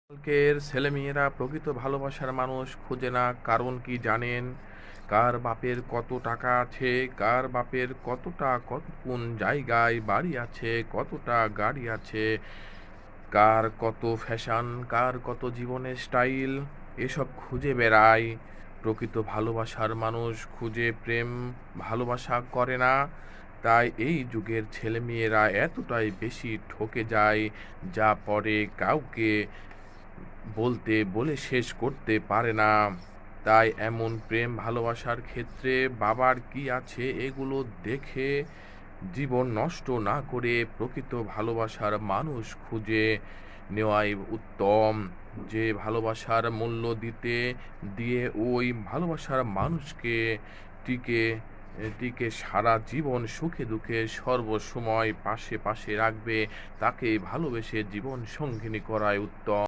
আজকালকের ছেলেমেয়েরা প্রকৃত ভালোবাসার মানুষ খুঁজে না, কারণ কি জানেন? কার বাপের কত টাকা আছে, কার বাপের কত কোন জায়গায় বাড়ি আছে, কতটা গাড়ি আছে, কার কত ফ্যাশন, কার কত জীবনের স্টাইল, এসব খুঁজে বেড়ায়। প্রকৃত ভালোবাসার মানুষ খুঁজে প্রেম ভালোবাসা করে না। তাই এই যুগের ছেলেমেয়েরা এতটাই বেশি ঠকে যায়, যা পরে কাউকে বলে শেষ করতে পারে না। তাই এমন প্রেম ভালোবাসার ক্ষেত্রে বাবার কি আছে এগুলো দেখে জীবন নষ্ট না করে প্রকৃত ভালোবাসার মানুষ খুঁজে নেওয়াই উত্তম। যে ভালোবাসার মূল্য দিয়ে ওই ভালোবাসার মানুষকে টিকে টিকে সারা জীবন সুখে দুঃখে সর্বসময় পাশে পাশে রাখবে, তাকে ভালোবেসে জীবন সঙ্গিনী করাই উত্তম।